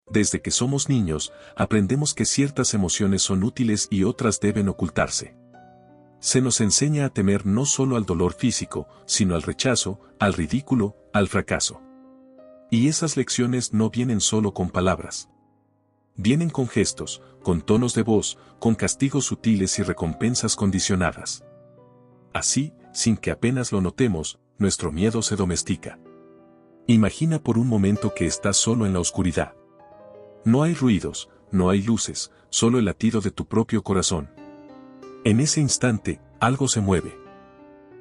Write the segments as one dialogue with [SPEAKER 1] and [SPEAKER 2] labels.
[SPEAKER 1] Desde que somos niños, aprendemos que ciertas emociones son útiles y otras deben ocultarse. Se nos enseña a temer no solo al dolor físico, sino al rechazo, al ridículo, al fracaso. Y esas lecciones no vienen solo con palabras. Vienen con gestos, con tonos de voz, con castigos sutiles y recompensas condicionadas. Así, sin que apenas lo notemos, nuestro miedo se domestica. Imagina por un momento que estás solo en la oscuridad. No hay ruidos, no hay luces, solo el latido de tu propio corazón. En ese instante, algo se mueve.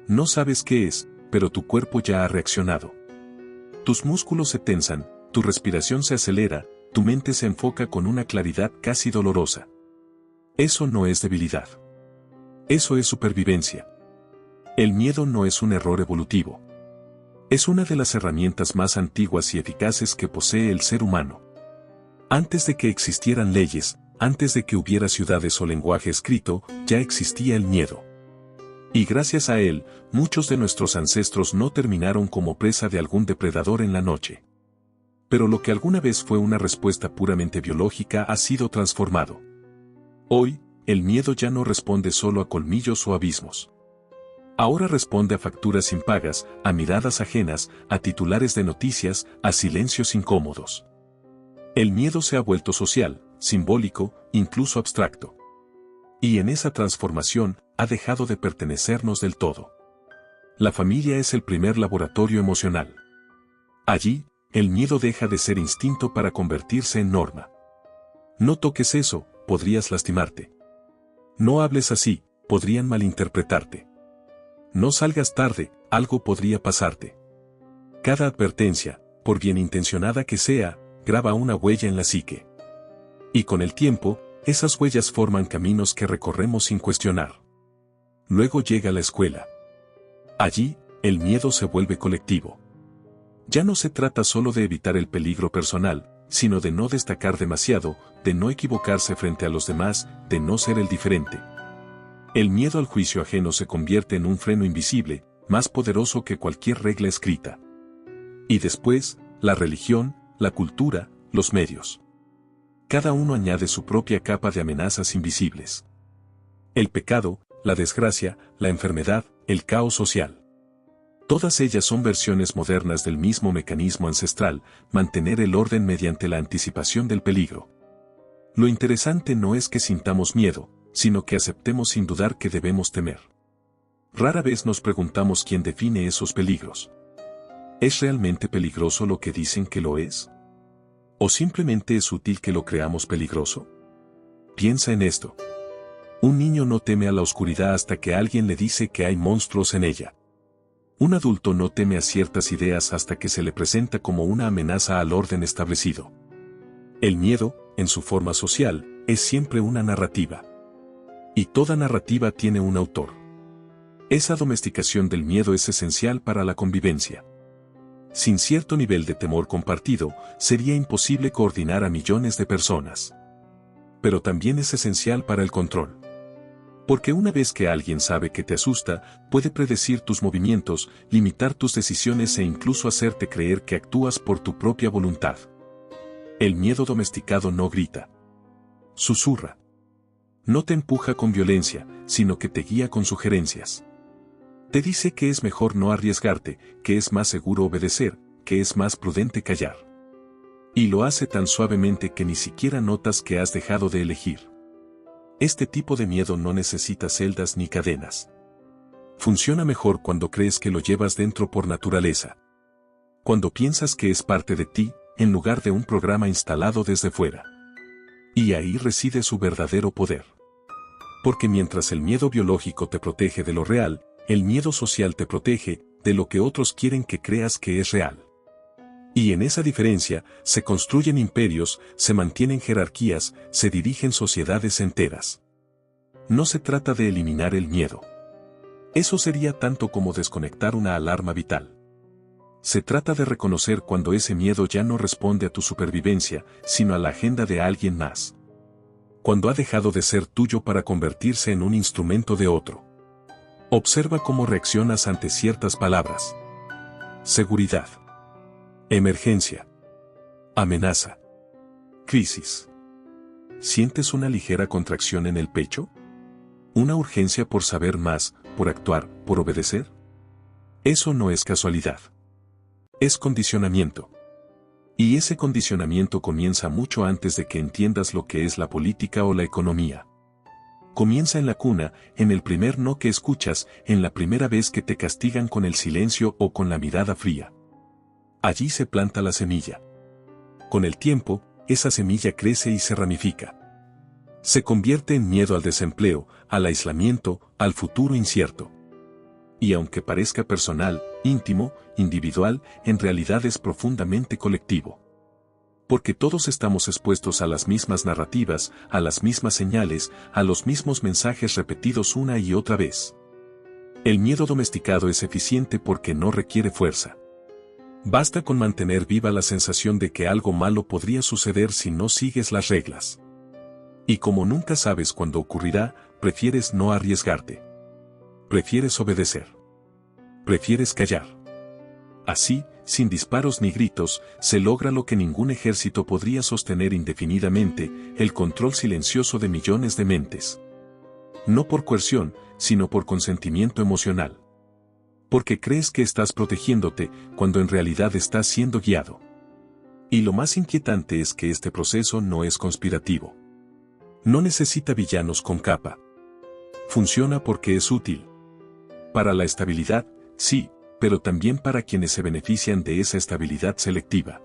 [SPEAKER 1] No sabes qué es, pero tu cuerpo ya ha reaccionado. Tus músculos se tensan, tu respiración se acelera, tu mente se enfoca con una claridad casi dolorosa. Eso no es debilidad. Eso es supervivencia. El miedo no es un error evolutivo. Es una de las herramientas más antiguas y eficaces que posee el ser humano. Antes de que existieran leyes, antes de que hubiera ciudades o lenguaje escrito, ya existía el miedo. Y gracias a él, muchos de nuestros ancestros no terminaron como presa de algún depredador en la noche. Pero lo que alguna vez fue una respuesta puramente biológica ha sido transformado. Hoy, el miedo ya no responde solo a colmillos o abismos. Ahora responde a facturas impagas, a miradas ajenas, a titulares de noticias, a silencios incómodos. El miedo se ha vuelto social, simbólico, incluso abstracto. Y en esa transformación, ha dejado de pertenecernos del todo. La familia es el primer laboratorio emocional. Allí, el miedo deja de ser instinto para convertirse en norma. No toques eso, podrías lastimarte. No hables así, podrían malinterpretarte. No salgas tarde, algo podría pasarte. Cada advertencia, por bien intencionada que sea, graba una huella en la psique. Y con el tiempo, esas huellas forman caminos que recorremos sin cuestionar. Luego llega la escuela. Allí, el miedo se vuelve colectivo. Ya no se trata solo de evitar el peligro personal, sino de no destacar demasiado, de no equivocarse frente a los demás, de no ser el diferente. El miedo al juicio ajeno se convierte en un freno invisible, más poderoso que cualquier regla escrita. Y después, la religión, la cultura, los medios. Cada uno añade su propia capa de amenazas invisibles. El pecado, la desgracia, la enfermedad, el caos social. Todas ellas son versiones modernas del mismo mecanismo ancestral, mantener el orden mediante la anticipación del peligro. Lo interesante no es que sintamos miedo, sino que aceptemos sin dudar que debemos temer. Rara vez nos preguntamos quién define esos peligros. ¿Es realmente peligroso lo que dicen que lo es? ¿O simplemente es útil que lo creamos peligroso? Piensa en esto. Un niño no teme a la oscuridad hasta que alguien le dice que hay monstruos en ella. Un adulto no teme a ciertas ideas hasta que se le presenta como una amenaza al orden establecido. El miedo, en su forma social, es siempre una narrativa. Y toda narrativa tiene un autor. Esa domesticación del miedo es esencial para la convivencia. Sin cierto nivel de temor compartido, sería imposible coordinar a millones de personas. Pero también es esencial para el control. Porque una vez que alguien sabe que te asusta, puede predecir tus movimientos, limitar tus decisiones e incluso hacerte creer que actúas por tu propia voluntad. El miedo domesticado no grita. Susurra. No te empuja con violencia, sino que te guía con sugerencias. Te dice que es mejor no arriesgarte, que es más seguro obedecer, que es más prudente callar. Y lo hace tan suavemente que ni siquiera notas que has dejado de elegir. Este tipo de miedo no necesita celdas ni cadenas. Funciona mejor cuando crees que lo llevas dentro por naturaleza. Cuando piensas que es parte de ti, en lugar de un programa instalado desde fuera. Y ahí reside su verdadero poder. Porque mientras el miedo biológico te protege de lo real, el miedo social te protege de lo que otros quieren que creas que es real. Y en esa diferencia, se construyen imperios, se mantienen jerarquías, se dirigen sociedades enteras. No se trata de eliminar el miedo. Eso sería tanto como desconectar una alarma vital. Se trata de reconocer cuando ese miedo ya no responde a tu supervivencia, sino a la agenda de alguien más. Cuando ha dejado de ser tuyo para convertirse en un instrumento de otro. Observa cómo reaccionas ante ciertas palabras. Seguridad. Emergencia. Amenaza. Crisis. ¿Sientes una ligera contracción en el pecho? ¿Una urgencia por saber más, por actuar, por obedecer? Eso no es casualidad. Es condicionamiento. Y ese condicionamiento comienza mucho antes de que entiendas lo que es la política o la economía. Comienza en la cuna, en el primer no que escuchas, en la primera vez que te castigan con el silencio o con la mirada fría. Allí se planta la semilla. Con el tiempo, esa semilla crece y se ramifica. Se convierte en miedo al desempleo, al aislamiento, al futuro incierto. Y aunque parezca personal, íntimo, individual, en realidad es profundamente colectivo. Porque todos estamos expuestos a las mismas narrativas, a las mismas señales, a los mismos mensajes repetidos una y otra vez. El miedo domesticado es eficiente porque no requiere fuerza. Basta con mantener viva la sensación de que algo malo podría suceder si no sigues las reglas. Y como nunca sabes cuándo ocurrirá, prefieres no arriesgarte. Prefieres obedecer. Prefieres callar. Así, sin disparos ni gritos, se logra lo que ningún ejército podría sostener indefinidamente, el control silencioso de millones de mentes. No por coerción, sino por consentimiento emocional. Porque crees que estás protegiéndote, cuando en realidad estás siendo guiado. Y lo más inquietante es que este proceso no es conspirativo. No necesita villanos con capa. Funciona porque es útil. Para la estabilidad, sí, pero también para quienes se benefician de esa estabilidad selectiva.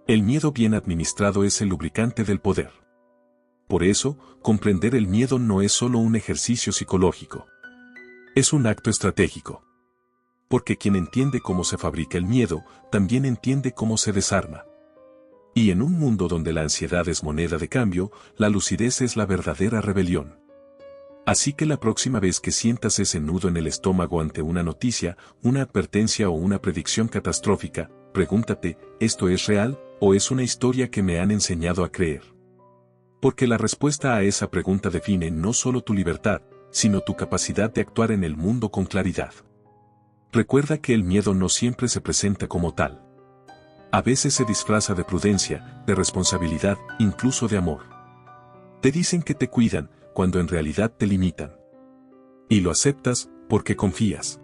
[SPEAKER 1] El miedo bien administrado es el lubricante del poder. Por eso, comprender el miedo no es solo un ejercicio psicológico. Es un acto estratégico. Porque quien entiende cómo se fabrica el miedo, también entiende cómo se desarma. Y en un mundo donde la ansiedad es moneda de cambio, la lucidez es la verdadera rebelión. Así que la próxima vez que sientas ese nudo en el estómago ante una noticia, una advertencia o una predicción catastrófica, pregúntate, ¿esto es real, o es una historia que me han enseñado a creer? Porque la respuesta a esa pregunta define no solo tu libertad, sino tu capacidad de actuar en el mundo con claridad. Recuerda que el miedo no siempre se presenta como tal. A veces se disfraza de prudencia, de responsabilidad, incluso de amor. Te dicen que te cuidan, cuando en realidad te limitan. Y lo aceptas, porque confías.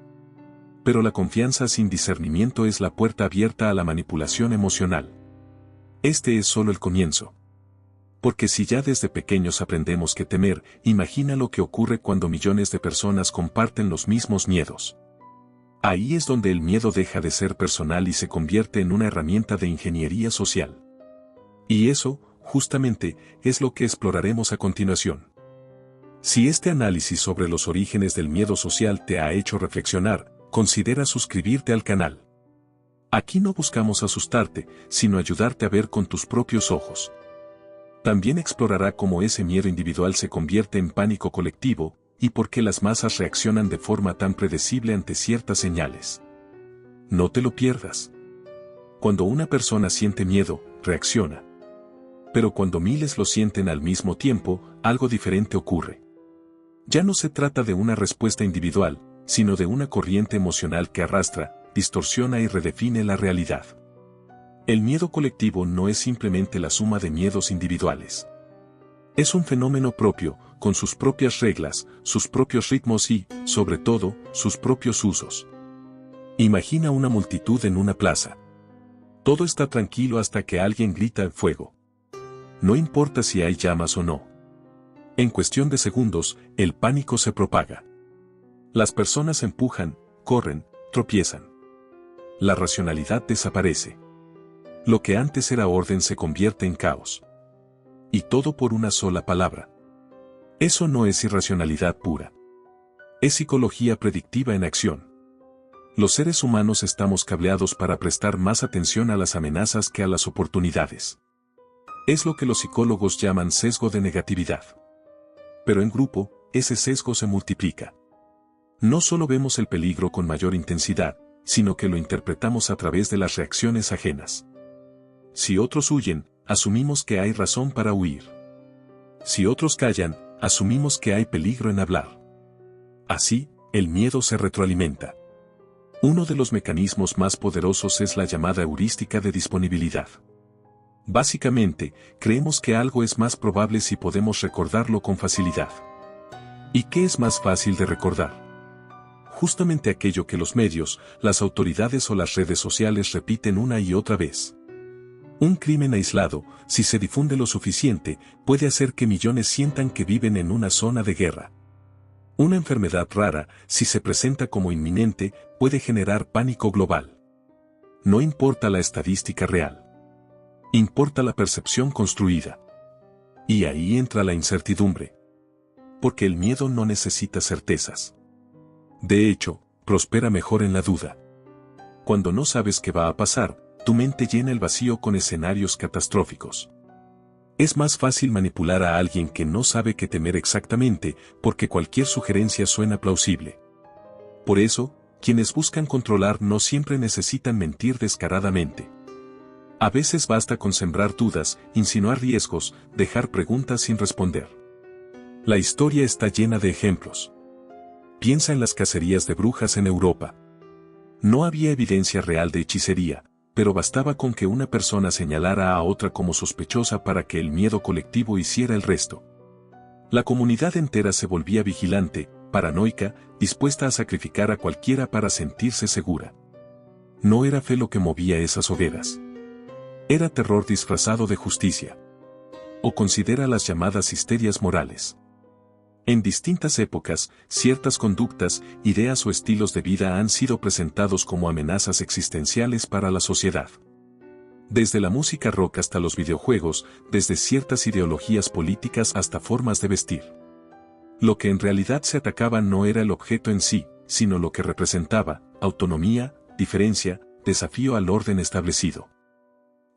[SPEAKER 1] Pero la confianza sin discernimiento es la puerta abierta a la manipulación emocional. Este es solo el comienzo. Porque si ya desde pequeños aprendemos que temer, imagina lo que ocurre cuando millones de personas comparten los mismos miedos. Ahí es donde el miedo deja de ser personal y se convierte en una herramienta de ingeniería social. Y eso, justamente, es lo que exploraremos a continuación. Si este análisis sobre los orígenes del miedo social te ha hecho reflexionar, considera suscribirte al canal. Aquí no buscamos asustarte, sino ayudarte a ver con tus propios ojos. También explorará cómo ese miedo individual se convierte en pánico colectivo, y por qué las masas reaccionan de forma tan predecible ante ciertas señales. No te lo pierdas. Cuando una persona siente miedo, reacciona. Pero cuando miles lo sienten al mismo tiempo, algo diferente ocurre. Ya no se trata de una respuesta individual, sino de una corriente emocional que arrastra, distorsiona y redefine la realidad. El miedo colectivo no es simplemente la suma de miedos individuales. Es un fenómeno propio, con sus propias reglas, sus propios ritmos y, sobre todo, sus propios usos. Imagina una multitud en una plaza. Todo está tranquilo hasta que alguien grita "el fuego". No importa si hay llamas o no. En cuestión de segundos, el pánico se propaga. Las personas empujan, corren, tropiezan. La racionalidad desaparece. Lo que antes era orden se convierte en caos. Y todo por una sola palabra. Eso no es irracionalidad pura. Es psicología predictiva en acción. Los seres humanos estamos cableados para prestar más atención a las amenazas que a las oportunidades. Es lo que los psicólogos llaman sesgo de negatividad. Pero en grupo, ese sesgo se multiplica. No solo vemos el peligro con mayor intensidad, sino que lo interpretamos a través de las reacciones ajenas. Si otros huyen, asumimos que hay razón para huir. Si otros callan, asumimos que hay peligro en hablar. Así, el miedo se retroalimenta. Uno de los mecanismos más poderosos es la llamada heurística de disponibilidad. Básicamente, creemos que algo es más probable si podemos recordarlo con facilidad. ¿Y qué es más fácil de recordar? Justamente aquello que los medios, las autoridades o las redes sociales repiten una y otra vez. Un crimen aislado, si se difunde lo suficiente, puede hacer que millones sientan que viven en una zona de guerra. Una enfermedad rara, si se presenta como inminente, puede generar pánico global. No importa la estadística real. Importa la percepción construida. Y ahí entra la incertidumbre. Porque el miedo no necesita certezas. De hecho, prospera mejor en la duda. Cuando no sabes qué va a pasar, tu mente llena el vacío con escenarios catastróficos. Es más fácil manipular a alguien que no sabe qué temer exactamente, porque cualquier sugerencia suena plausible. Por eso, quienes buscan controlar no siempre necesitan mentir descaradamente. A veces basta con sembrar dudas, insinuar riesgos, dejar preguntas sin responder. La historia está llena de ejemplos. Piensa en las cacerías de brujas en Europa. No había evidencia real de hechicería, pero bastaba con que una persona señalara a otra como sospechosa para que el miedo colectivo hiciera el resto. La comunidad entera se volvía vigilante, paranoica, dispuesta a sacrificar a cualquiera para sentirse segura. No era fe lo que movía esas hogueras. Era terror disfrazado de justicia. O considera las llamadas histerias morales. En distintas épocas, ciertas conductas, ideas o estilos de vida han sido presentados como amenazas existenciales para la sociedad. Desde la música rock hasta los videojuegos, desde ciertas ideologías políticas hasta formas de vestir. Lo que en realidad se atacaba no era el objeto en sí, sino lo que representaba: autonomía, diferencia, desafío al orden establecido.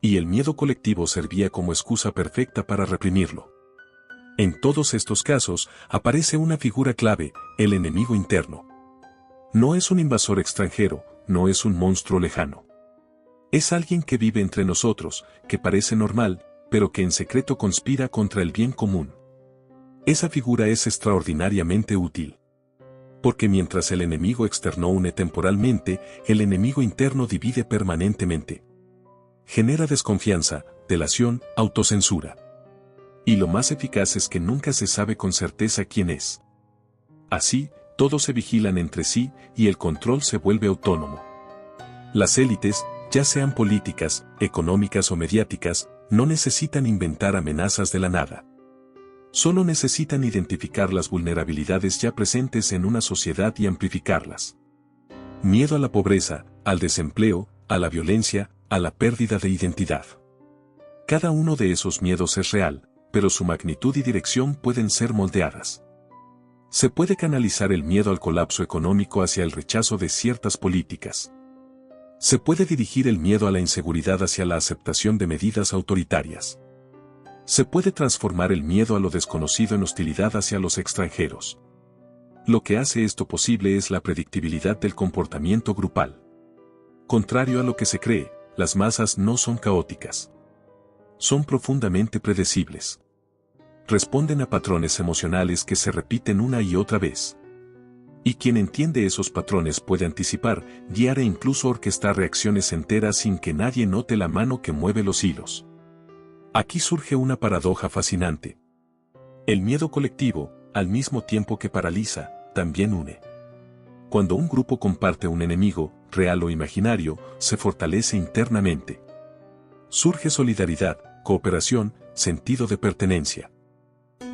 [SPEAKER 1] Y el miedo colectivo servía como excusa perfecta para reprimirlo. En todos estos casos, aparece una figura clave: el enemigo interno. No es un invasor extranjero, no es un monstruo lejano. Es alguien que vive entre nosotros, que parece normal, pero que en secreto conspira contra el bien común. Esa figura es extraordinariamente útil. Porque mientras el enemigo externo une temporalmente, el enemigo interno divide permanentemente. Genera desconfianza, delación, autocensura. Y lo más eficaz es que nunca se sabe con certeza quién es. Así, todos se vigilan entre sí y el control se vuelve autónomo. Las élites, ya sean políticas, económicas o mediáticas, no necesitan inventar amenazas de la nada. Solo necesitan identificar las vulnerabilidades ya presentes en una sociedad y amplificarlas. Miedo a la pobreza, al desempleo, a la violencia, a la pérdida de identidad. Cada uno de esos miedos es real, pero su magnitud y dirección pueden ser moldeadas. Se puede canalizar el miedo al colapso económico hacia el rechazo de ciertas políticas. Se puede dirigir el miedo a la inseguridad hacia la aceptación de medidas autoritarias. Se puede transformar el miedo a lo desconocido en hostilidad hacia los extranjeros. Lo que hace esto posible es la predictibilidad del comportamiento grupal. Contrario a lo que se cree, las masas no son caóticas. Son profundamente predecibles. Responden a patrones emocionales que se repiten una y otra vez. Y quien entiende esos patrones puede anticipar, guiar e incluso orquestar reacciones enteras sin que nadie note la mano que mueve los hilos. Aquí surge una paradoja fascinante. El miedo colectivo, al mismo tiempo que paraliza, también une. Cuando un grupo comparte un enemigo, real o imaginario, se fortalece internamente. Surge solidaridad, cooperación, sentido de pertenencia.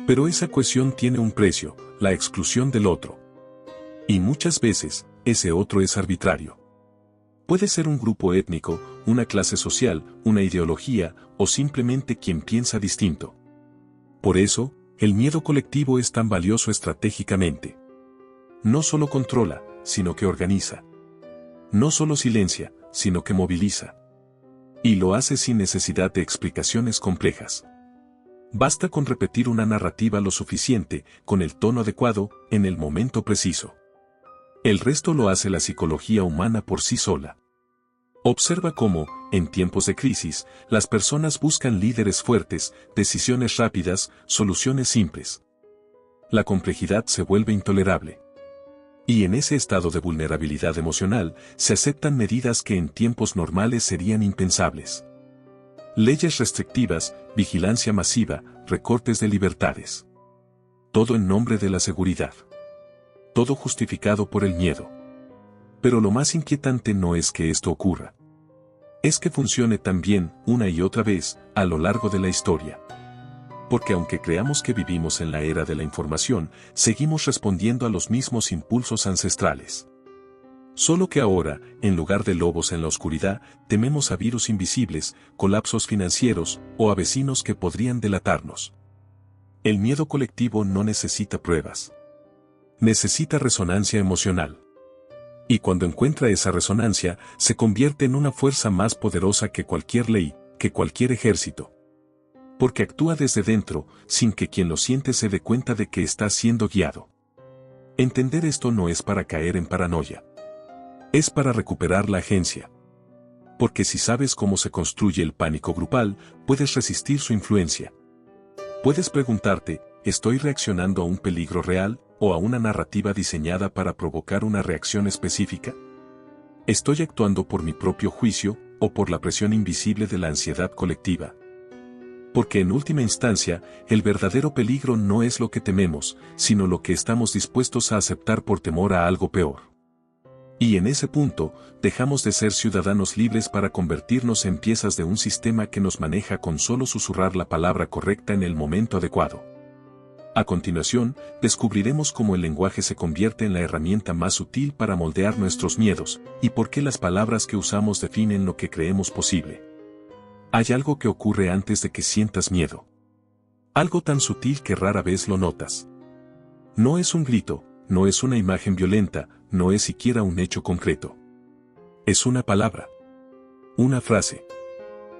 [SPEAKER 1] Pero esa cohesión tiene un precio: la exclusión del otro. Y muchas veces, ese otro es arbitrario. Puede ser un grupo étnico, una clase social, una ideología, o simplemente quien piensa distinto. Por eso, el miedo colectivo es tan valioso estratégicamente. No solo controla, sino que organiza. No solo silencia, sino que moviliza. Y lo hace sin necesidad de explicaciones complejas. Basta con repetir una narrativa lo suficiente, con el tono adecuado, en el momento preciso. El resto lo hace la psicología humana por sí sola. Observa cómo, en tiempos de crisis, las personas buscan líderes fuertes, decisiones rápidas, soluciones simples. La complejidad se vuelve intolerable. Y en ese estado de vulnerabilidad emocional, se aceptan medidas que en tiempos normales serían impensables. Leyes restrictivas, vigilancia masiva, recortes de libertades. Todo en nombre de la seguridad. Todo justificado por el miedo. Pero lo más inquietante no es que esto ocurra. Es que funcione tan bien, una y otra vez, a lo largo de la historia. Porque aunque creamos que vivimos en la era de la información, seguimos respondiendo a los mismos impulsos ancestrales. Solo que ahora, en lugar de lobos en la oscuridad, tememos a virus invisibles, colapsos financieros, o a vecinos que podrían delatarnos. El miedo colectivo no necesita pruebas. Necesita resonancia emocional. Y cuando encuentra esa resonancia, se convierte en una fuerza más poderosa que cualquier ley, que cualquier ejército. Porque actúa desde dentro, sin que quien lo siente se dé cuenta de que está siendo guiado. Entender esto no es para caer en paranoia. Es para recuperar la agencia. Porque si sabes cómo se construye el pánico grupal, puedes resistir su influencia. Puedes preguntarte, ¿estoy reaccionando a un peligro real, o a una narrativa diseñada para provocar una reacción específica? ¿Estoy actuando por mi propio juicio, o por la presión invisible de la ansiedad colectiva? Porque en última instancia, el verdadero peligro no es lo que tememos, sino lo que estamos dispuestos a aceptar por temor a algo peor. Y en ese punto, dejamos de ser ciudadanos libres para convertirnos en piezas de un sistema que nos maneja con solo susurrar la palabra correcta en el momento adecuado. A continuación, descubriremos cómo el lenguaje se convierte en la herramienta más útil para moldear nuestros miedos, y por qué las palabras que usamos definen lo que creemos posible. Hay algo que ocurre antes de que sientas miedo. Algo tan sutil que rara vez lo notas. No es un grito, no es una imagen violenta, no es siquiera un hecho concreto. Es una palabra. Una frase.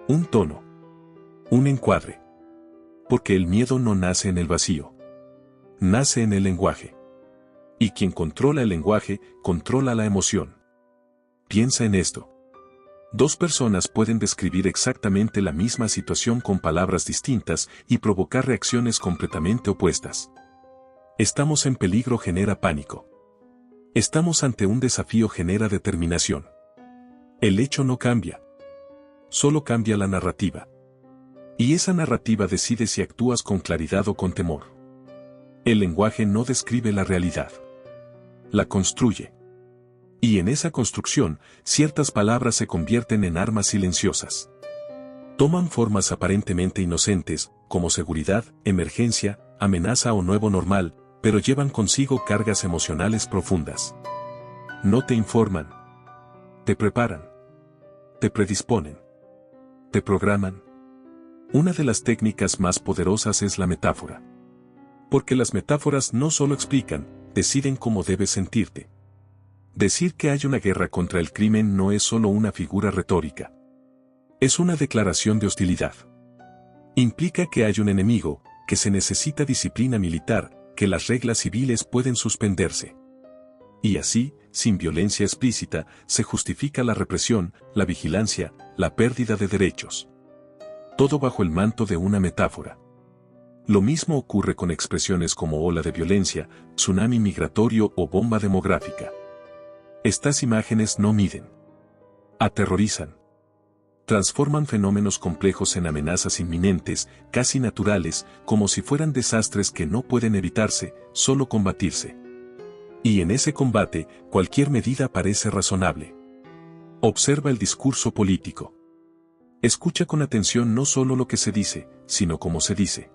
[SPEAKER 1] Un tono. Un encuadre. Porque el miedo no nace en el vacío. Nace en el lenguaje. Y quien controla el lenguaje, controla la emoción. Piensa en esto. Dos personas pueden describir exactamente la misma situación con palabras distintas y provocar reacciones completamente opuestas. Estamos en peligro genera pánico. Estamos ante un desafío genera determinación. El hecho no cambia. Solo cambia la narrativa. Y esa narrativa decide si actúas con claridad o con temor. El lenguaje no describe la realidad. La construye. Y en esa construcción, ciertas palabras se convierten en armas silenciosas. Toman formas aparentemente inocentes, como seguridad, emergencia, amenaza o nuevo normal, pero llevan consigo cargas emocionales profundas. No te informan. Te preparan. Te predisponen. Te programan. Una de las técnicas más poderosas es la metáfora. Porque las metáforas no solo explican, deciden cómo debes sentirte. Decir que hay una guerra contra el crimen no es solo una figura retórica. Es una declaración de hostilidad. Implica que hay un enemigo, que se necesita disciplina militar, que las reglas civiles pueden suspenderse. Y así, sin violencia explícita, se justifica la represión, la vigilancia, la pérdida de derechos. Todo bajo el manto de una metáfora. Lo mismo ocurre con expresiones como ola de violencia, tsunami migratorio o bomba demográfica. Estas imágenes no miden. Aterrorizan. Transforman fenómenos complejos en amenazas inminentes, casi naturales, como si fueran desastres que no pueden evitarse, solo combatirse. Y en ese combate, cualquier medida parece razonable. Observa el discurso político. Escucha con atención no solo lo que se dice, sino cómo se dice.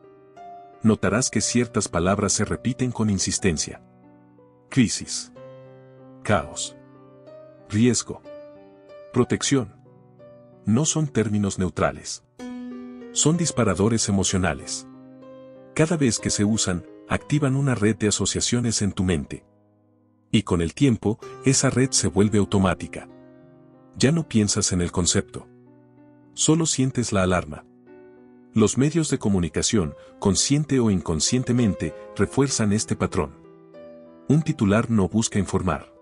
[SPEAKER 1] Notarás que ciertas palabras se repiten con insistencia. Crisis. Caos. Riesgo. Protección. No son términos neutrales. Son disparadores emocionales. Cada vez que se usan, activan una red de asociaciones en tu mente. Y con el tiempo, esa red se vuelve automática. Ya no piensas en el concepto. Solo sientes la alarma. Los medios de comunicación, consciente o inconscientemente, refuerzan este patrón. Un titular no busca informar.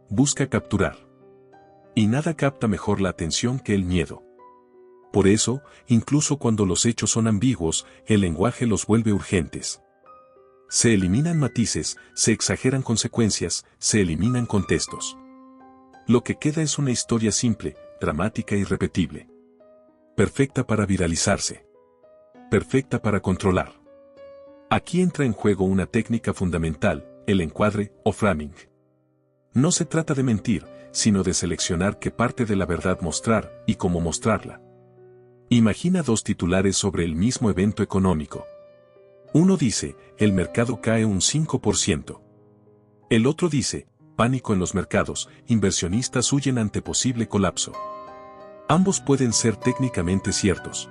[SPEAKER 1] Busca capturar. Y nada capta mejor la atención que el miedo. Por eso, incluso cuando los hechos son ambiguos, el lenguaje los vuelve urgentes. Se eliminan matices, se exageran consecuencias, se eliminan contextos. Lo que queda es una historia simple, dramática y repetible. Perfecta para viralizarse. Perfecta para controlar. Aquí entra en juego una técnica fundamental, el encuadre o framing. No se trata de mentir, sino de seleccionar qué parte de la verdad mostrar y cómo mostrarla. Imagina dos titulares sobre el mismo evento económico. Uno dice, el mercado cae un 5%. El otro dice, pánico en los mercados, inversionistas huyen ante posible colapso. Ambos pueden ser técnicamente ciertos.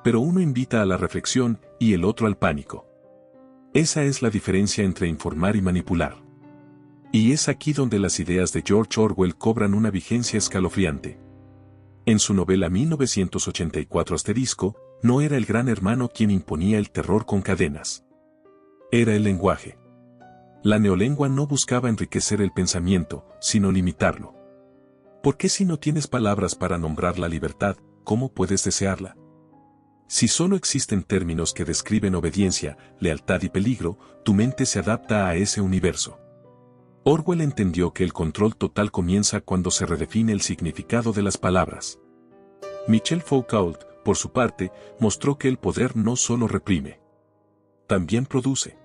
[SPEAKER 1] Pero uno invita a la reflexión y el otro al pánico. Esa es la diferencia entre informar y manipular. Y es aquí donde las ideas de George Orwell cobran una vigencia escalofriante. En su novela 1984 no era el gran hermano quien imponía el terror con cadenas. Era el lenguaje. La neolengua no buscaba enriquecer el pensamiento, sino limitarlo. ¿Por qué si no tienes palabras para nombrar la libertad, cómo puedes desearla? Si solo existen términos que describen obediencia, lealtad y peligro, tu mente se adapta a ese universo. Orwell entendió que el control total comienza cuando se redefine el significado de las palabras. Michel Foucault, por su parte, mostró que el poder no solo reprime. También produce.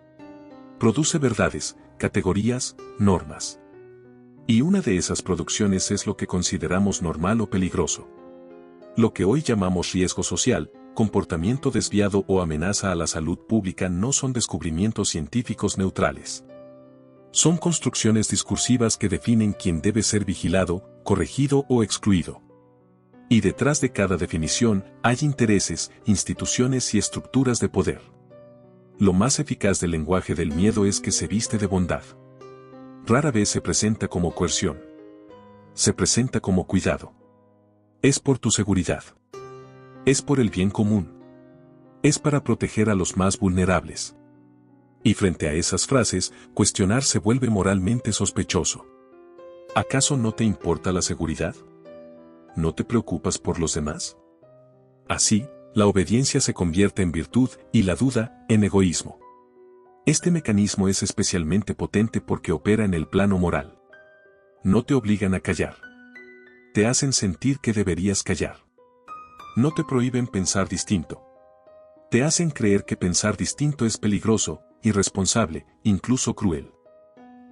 [SPEAKER 1] Produce verdades, categorías, normas. Y una de esas producciones es lo que consideramos normal o peligroso. Lo que hoy llamamos riesgo social, comportamiento desviado o amenaza a la salud pública no son descubrimientos científicos neutrales. Son construcciones discursivas que definen quién debe ser vigilado, corregido o excluido. Y detrás de cada definición hay intereses, instituciones y estructuras de poder. Lo más eficaz del lenguaje del miedo es que se viste de bondad. Rara vez se presenta como coerción. Se presenta como cuidado. Es por tu seguridad. Es por el bien común. Es para proteger a los más vulnerables. Y frente a esas frases, cuestionar se vuelve moralmente sospechoso. ¿Acaso no te importa la seguridad? ¿No te preocupas por los demás? Así, la obediencia se convierte en virtud y la duda, en egoísmo. Este mecanismo es especialmente potente porque opera en el plano moral. No te obligan a callar. Te hacen sentir que deberías callar. No te prohíben pensar distinto. Te hacen creer que pensar distinto es peligroso, irresponsable, incluso cruel.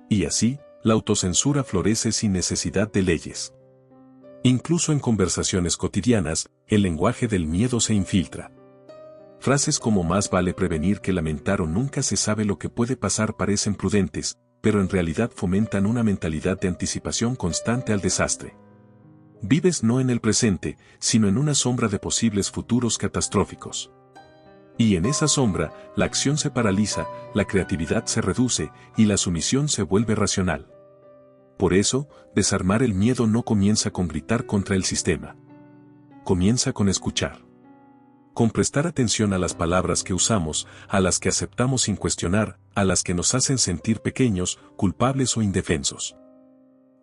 [SPEAKER 1] Y así, la autocensura florece sin necesidad de leyes. Incluso en conversaciones cotidianas, el lenguaje del miedo se infiltra. Frases como más vale prevenir que lamentar o nunca se sabe lo que puede pasar parecen prudentes, pero en realidad fomentan una mentalidad de anticipación constante al desastre. Vives no en el presente, sino en una sombra de posibles futuros catastróficos. Y en esa sombra, la acción se paraliza, la creatividad se reduce y la sumisión se vuelve racional. Por eso, desarmar el miedo no comienza con gritar contra el sistema. Comienza con escuchar. Con prestar atención a las palabras que usamos, a las que aceptamos sin cuestionar, a las que nos hacen sentir pequeños, culpables o indefensos.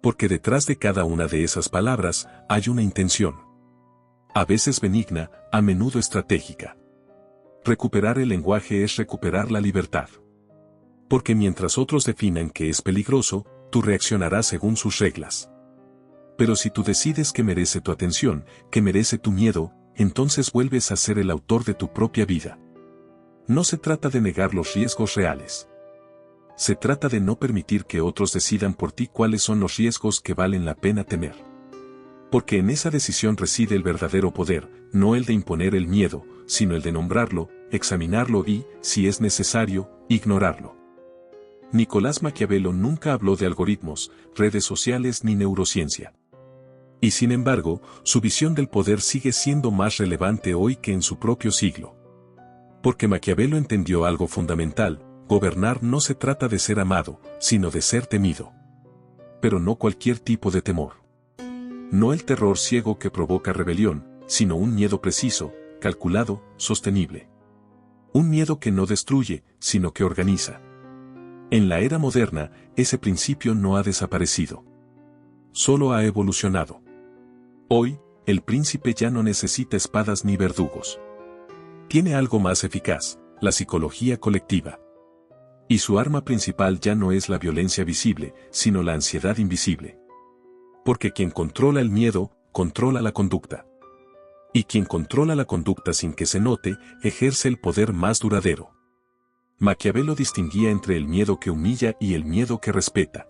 [SPEAKER 1] Porque detrás de cada una de esas palabras hay una intención. A veces benigna, a menudo estratégica. Recuperar el lenguaje es recuperar la libertad. Porque mientras otros definan que es peligroso, tú reaccionarás según sus reglas. Pero si tú decides que merece tu atención, que merece tu miedo, entonces vuelves a ser el autor de tu propia vida. No se trata de negar los riesgos reales. Se trata de no permitir que otros decidan por ti cuáles son los riesgos que valen la pena temer. Porque en esa decisión reside el verdadero poder, no el de imponer el miedo, sino el de nombrarlo, examinarlo y, si es necesario, ignorarlo. Nicolás Maquiavelo nunca habló de algoritmos, redes sociales ni neurociencia. Y sin embargo, su visión del poder sigue siendo más relevante hoy que en su propio siglo. Porque Maquiavelo entendió algo fundamental: gobernar no se trata de ser amado, sino de ser temido. Pero no cualquier tipo de temor. No el terror ciego que provoca rebelión, sino un miedo preciso, calculado, sostenible. Un miedo que no destruye, sino que organiza. En la era moderna, ese principio no ha desaparecido. Solo ha evolucionado. Hoy, el príncipe ya no necesita espadas ni verdugos. Tiene algo más eficaz: la psicología colectiva. Y su arma principal ya no es la violencia visible, sino la ansiedad invisible. Porque quien controla el miedo, controla la conducta. Y quien controla la conducta sin que se note, ejerce el poder más duradero. Maquiavelo distinguía entre el miedo que humilla y el miedo que respeta.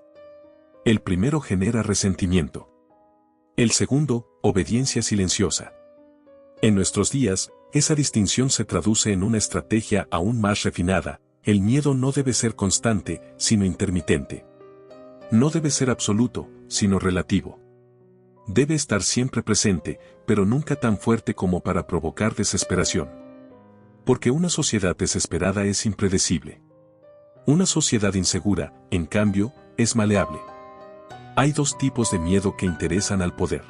[SPEAKER 1] El primero genera resentimiento. El segundo, obediencia silenciosa. En nuestros días, esa distinción se traduce en una estrategia aún más refinada. El miedo no debe ser constante, sino intermitente. No debe ser absoluto, sino relativo. Debe estar siempre presente, pero nunca tan fuerte como para provocar desesperación. Porque una sociedad desesperada es impredecible. Una sociedad insegura, en cambio, es maleable. Hay dos tipos de miedo que interesan al poder.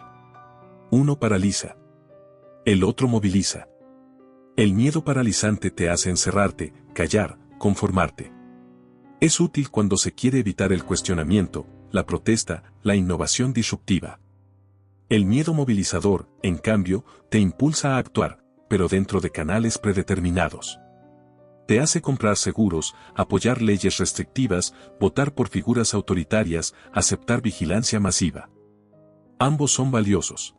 [SPEAKER 1] Uno paraliza. El otro moviliza. El miedo paralizante te hace encerrarte, callar, conformarte. Es útil cuando se quiere evitar el cuestionamiento, la protesta, la innovación disruptiva. El miedo movilizador, en cambio, te impulsa a actuar, pero dentro de canales predeterminados. Te hace comprar seguros, apoyar leyes restrictivas, votar por figuras autoritarias, aceptar vigilancia masiva. Ambos son valiosos.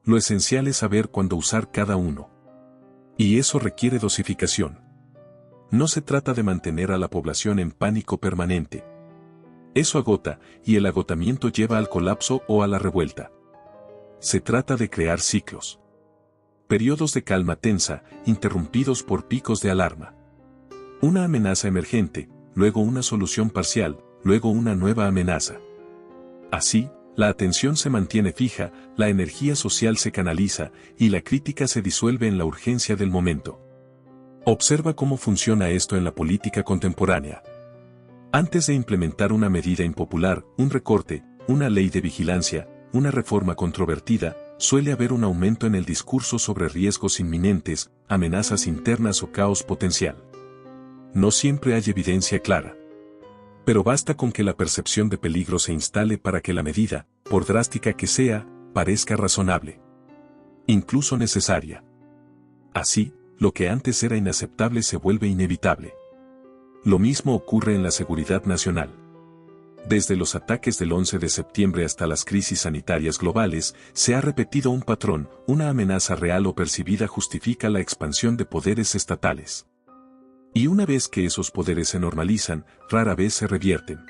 [SPEAKER 1] Lo esencial es saber cuándo usar cada uno. Y eso requiere dosificación. No se trata de mantener a la población en pánico permanente. Eso agota, y el agotamiento lleva al colapso o a la revuelta. Se trata de crear ciclos. Periodos de calma tensa, interrumpidos por picos de alarma. Una amenaza emergente, luego una solución parcial, luego una nueva amenaza. Así, la atención se mantiene fija, la energía social se canaliza, y la crítica se disuelve en la urgencia del momento. Observa cómo funciona esto en la política contemporánea. Antes de implementar una medida impopular, un recorte, una ley de vigilancia, una reforma controvertida, suele haber un aumento en el discurso sobre riesgos inminentes, amenazas internas o caos potencial. No siempre hay evidencia clara. Pero basta con que la percepción de peligro se instale para que la medida, por drástica que sea, parezca razonable. Incluso necesaria. Así, lo que antes era inaceptable se vuelve inevitable. Lo mismo ocurre en la seguridad nacional. Desde los ataques del 11 de septiembre hasta las crisis sanitarias globales, se ha repetido un patrón: una amenaza real o percibida justifica la expansión de poderes estatales. Y una vez que esos poderes se normalizan, rara vez se revierten.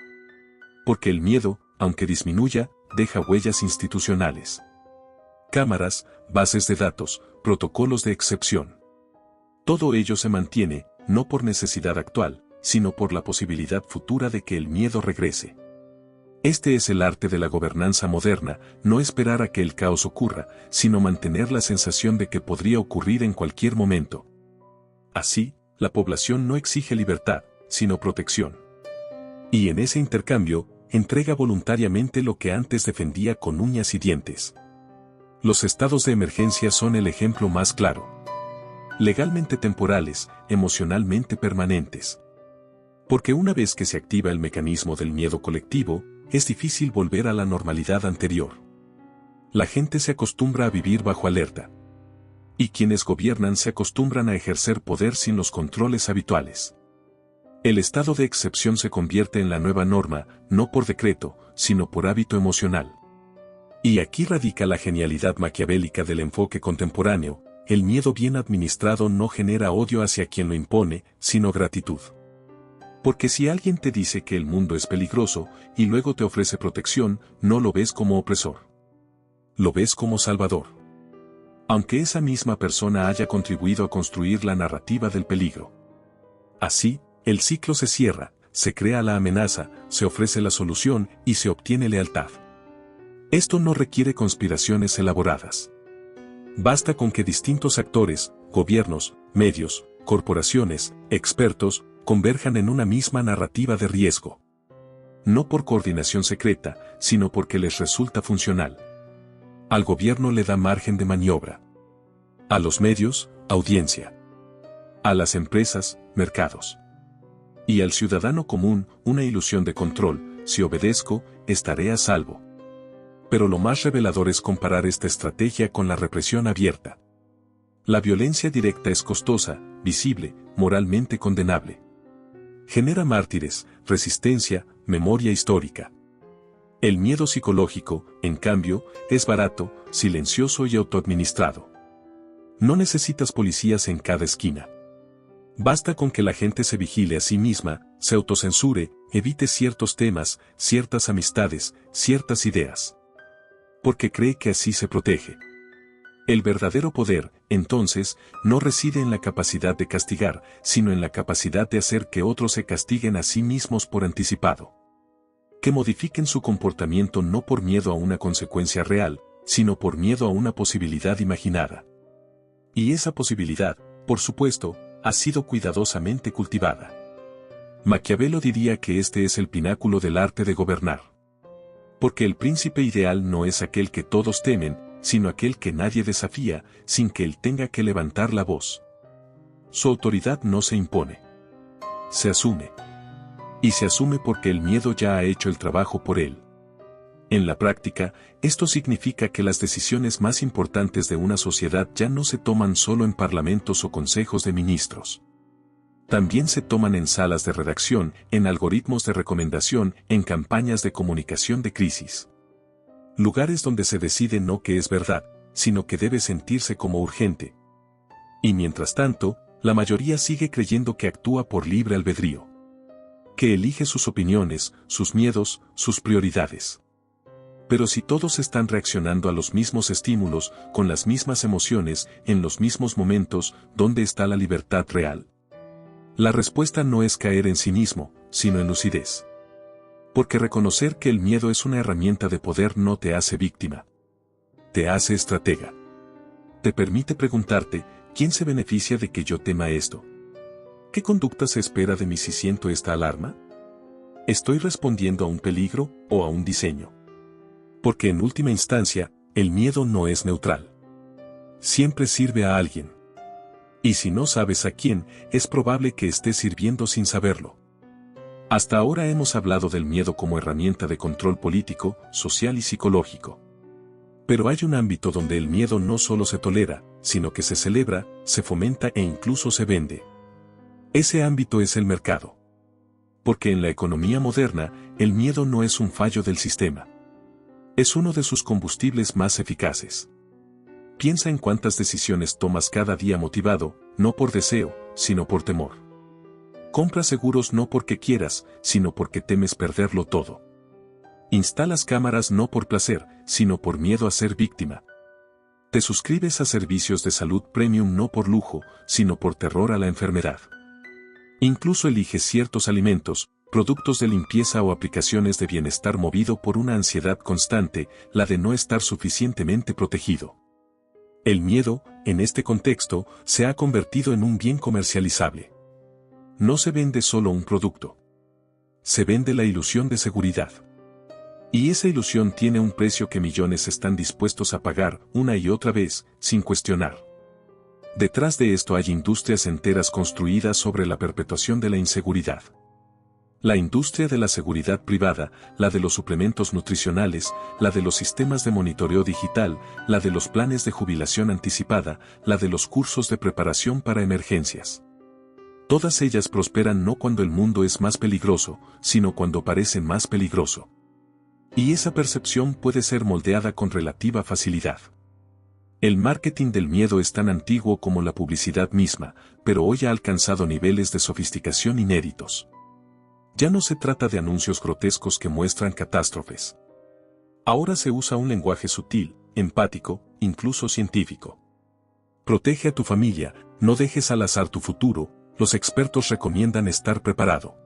[SPEAKER 1] Porque el miedo, aunque disminuya, deja huellas institucionales. Cámaras, bases de datos, protocolos de excepción. Todo ello se mantiene, no por necesidad actual, sino por la posibilidad futura de que el miedo regrese. Este es el arte de la gobernanza moderna: no esperar a que el caos ocurra, sino mantener la sensación de que podría ocurrir en cualquier momento. Así, la población no exige libertad, sino protección. Y en ese intercambio, entrega voluntariamente lo que antes defendía con uñas y dientes. Los estados de emergencia son el ejemplo más claro. Legalmente temporales, emocionalmente permanentes. Porque una vez que se activa el mecanismo del miedo colectivo, es difícil volver a la normalidad anterior. La gente se acostumbra a vivir bajo alerta. Y quienes gobiernan se acostumbran a ejercer poder sin los controles habituales. El estado de excepción se convierte en la nueva norma, no por decreto, sino por hábito emocional. Y aquí radica la genialidad maquiavélica del enfoque contemporáneo: el miedo bien administrado no genera odio hacia quien lo impone, sino gratitud. Porque si alguien te dice que el mundo es peligroso, y luego te ofrece protección, no lo ves como opresor. Lo ves como salvador. Aunque esa misma persona haya contribuido a construir la narrativa del peligro. Así, el ciclo se cierra, se crea la amenaza, se ofrece la solución y se obtiene lealtad. Esto no requiere conspiraciones elaboradas. Basta con que distintos actores, gobiernos, medios, corporaciones, expertos, converjan en una misma narrativa de riesgo. No por coordinación secreta, sino porque les resulta funcional. Al gobierno le da margen de maniobra. A los medios, audiencia. A las empresas, mercados. Y al ciudadano común, una ilusión de control: si obedezco, estaré a salvo. Pero lo más revelador es comparar esta estrategia con la represión abierta. La violencia directa es costosa, visible, moralmente condenable. Genera mártires, resistencia, memoria histórica. El miedo psicológico, en cambio, es barato, silencioso y autoadministrado. No necesitas policías en cada esquina. Basta con que la gente se vigile a sí misma, se autocensure, evite ciertos temas, ciertas amistades, ciertas ideas. Porque cree que así se protege. El verdadero poder, entonces, no reside en la capacidad de castigar, sino en la capacidad de hacer que otros se castiguen a sí mismos por anticipado. Que modifiquen su comportamiento no por miedo a una consecuencia real, sino por miedo a una posibilidad imaginada. Y esa posibilidad, por supuesto, ha sido cuidadosamente cultivada. Maquiavelo diría que este es el pináculo del arte de gobernar. Porque el príncipe ideal no es aquel que todos temen, sino aquel que nadie desafía, sin que él tenga que levantar la voz. Su autoridad no se impone. Se asume. Y se asume porque el miedo ya ha hecho el trabajo por él. En la práctica, esto significa que las decisiones más importantes de una sociedad ya no se toman solo en parlamentos o consejos de ministros. También se toman en salas de redacción, en algoritmos de recomendación, en campañas de comunicación de crisis. Lugares donde se decide no que es verdad, sino que debe sentirse como urgente. Y mientras tanto, la mayoría sigue creyendo que actúa por libre albedrío. Que elige sus opiniones, sus miedos, sus prioridades. Pero si todos están reaccionando a los mismos estímulos, con las mismas emociones, en los mismos momentos, ¿dónde está la libertad real? La respuesta no es caer en cinismo, sino en lucidez. Porque reconocer que el miedo es una herramienta de poder no te hace víctima. Te hace estratega. Te permite preguntarte, ¿quién se beneficia de que yo tema esto? ¿Qué conducta se espera de mí si siento esta alarma? ¿Estoy respondiendo a un peligro o a un diseño? Porque en última instancia, el miedo no es neutral. Siempre sirve a alguien. Y si no sabes a quién, es probable que estés sirviendo sin saberlo. Hasta ahora hemos hablado del miedo como herramienta de control político, social y psicológico. Pero hay un ámbito donde el miedo no solo se tolera, sino que se celebra, se fomenta e incluso se vende. Ese ámbito es el mercado. Porque en la economía moderna, el miedo no es un fallo del sistema. Es uno de sus combustibles más eficaces. Piensa en cuántas decisiones tomas cada día motivado, no por deseo, sino por temor. Compras seguros no porque quieras, sino porque temes perderlo todo. Instalas cámaras no por placer, sino por miedo a ser víctima. Te suscribes a servicios de salud premium no por lujo, sino por terror a la enfermedad. Incluso eliges ciertos alimentos, productos de limpieza o aplicaciones de bienestar movido por una ansiedad constante, la de no estar suficientemente protegido. El miedo, en este contexto, se ha convertido en un bien comercializable. No se vende solo un producto. Se vende la ilusión de seguridad. Y esa ilusión tiene un precio que millones están dispuestos a pagar una y otra vez, sin cuestionar. Detrás de esto hay industrias enteras construidas sobre la perpetuación de la inseguridad. La industria de la seguridad privada, la de los suplementos nutricionales, la de los sistemas de monitoreo digital, la de los planes de jubilación anticipada, la de los cursos de preparación para emergencias. Todas ellas prosperan no cuando el mundo es más peligroso, sino cuando parece más peligroso. Y esa percepción puede ser moldeada con relativa facilidad. El marketing del miedo es tan antiguo como la publicidad misma, pero hoy ha alcanzado niveles de sofisticación inéditos. Ya no se trata de anuncios grotescos que muestran catástrofes. Ahora se usa un lenguaje sutil, empático, incluso científico. Protege a tu familia, no dejes al azar tu futuro, los expertos recomiendan estar preparado.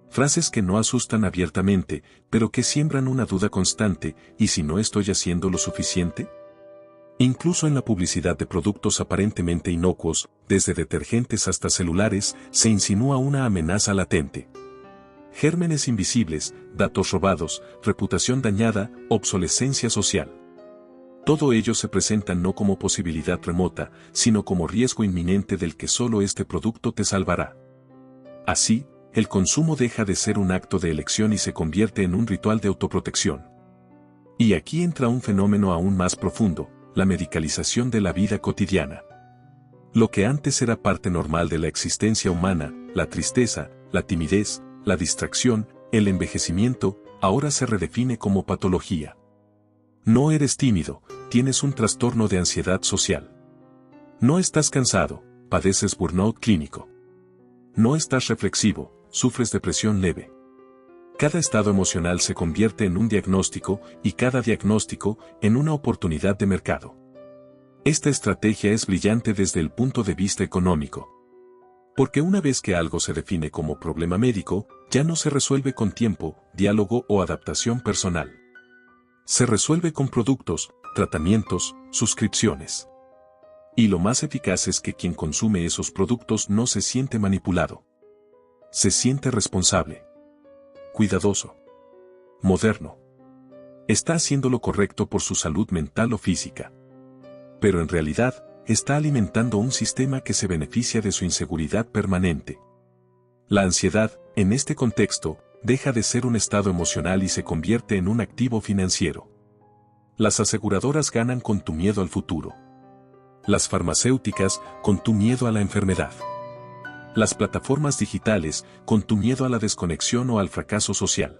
[SPEAKER 1] Frases que no asustan abiertamente, pero que siembran una duda constante, ¿y si no estoy haciendo lo suficiente? Incluso en la publicidad de productos aparentemente inocuos, desde detergentes hasta celulares, se insinúa una amenaza latente. Gérmenes invisibles, datos robados, reputación dañada, obsolescencia social. Todo ello se presenta no como posibilidad remota, sino como riesgo inminente del que solo este producto te salvará. Así, el consumo deja de ser un acto de elección y se convierte en un ritual de autoprotección. Y aquí entra un fenómeno aún más profundo, la medicalización de la vida cotidiana. Lo que antes era parte normal de la existencia humana, la tristeza, la timidez, la distracción, el envejecimiento, ahora se redefine como patología. No eres tímido, tienes un trastorno de ansiedad social. No estás cansado, padeces burnout clínico. No estás reflexivo, sufres depresión leve. Cada estado emocional se convierte en un diagnóstico y cada diagnóstico en una oportunidad de mercado. Esta estrategia es brillante desde el punto de vista económico. Porque una vez que algo se define como problema médico, ya no se resuelve con tiempo, diálogo o adaptación personal. Se resuelve con productos, tratamientos, suscripciones. Y lo más eficaz es que quien consume esos productos no se siente manipulado. Se siente responsable, cuidadoso, moderno. Está haciendo lo correcto por su salud mental o física. Pero en realidad, está alimentando un sistema que se beneficia de su inseguridad permanente. La ansiedad, en este contexto, deja de ser un estado emocional y se convierte en un activo financiero. Las aseguradoras ganan con tu miedo al futuro. Las farmacéuticas con tu miedo a la enfermedad. Las plataformas digitales con tu miedo a la desconexión o al fracaso social.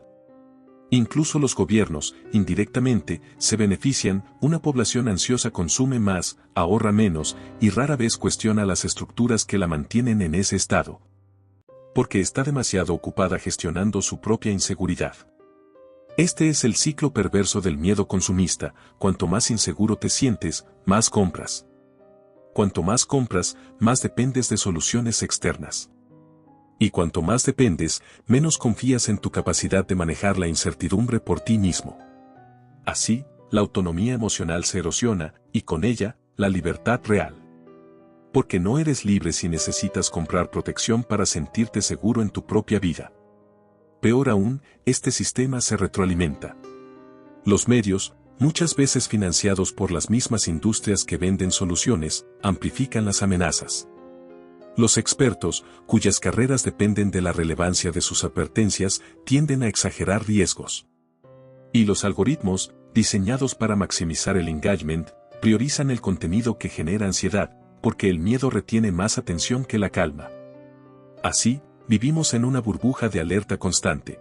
[SPEAKER 1] Incluso los gobiernos, indirectamente, se benefician. Una población ansiosa consume más, ahorra menos, y rara vez cuestiona las estructuras que la mantienen en ese estado. Porque está demasiado ocupada gestionando su propia inseguridad. Este es el ciclo perverso del miedo consumista. Cuanto más inseguro te sientes, más compras. Cuanto más compras, más dependes de soluciones externas. Y cuanto más dependes, menos confías en tu capacidad de manejar la incertidumbre por ti mismo. Así, la autonomía emocional se erosiona, y con ella, la libertad real. Porque no eres libre si necesitas comprar protección para sentirte seguro en tu propia vida. Peor aún, este sistema se retroalimenta. Los medios, muchas veces financiados por las mismas industrias que venden soluciones, amplifican las amenazas. Los expertos, cuyas carreras dependen de la relevancia de sus advertencias, tienden a exagerar riesgos. Y los algoritmos, diseñados para maximizar el engagement, priorizan el contenido que genera ansiedad, porque el miedo retiene más atención que la calma. Así, vivimos en una burbuja de alerta constante.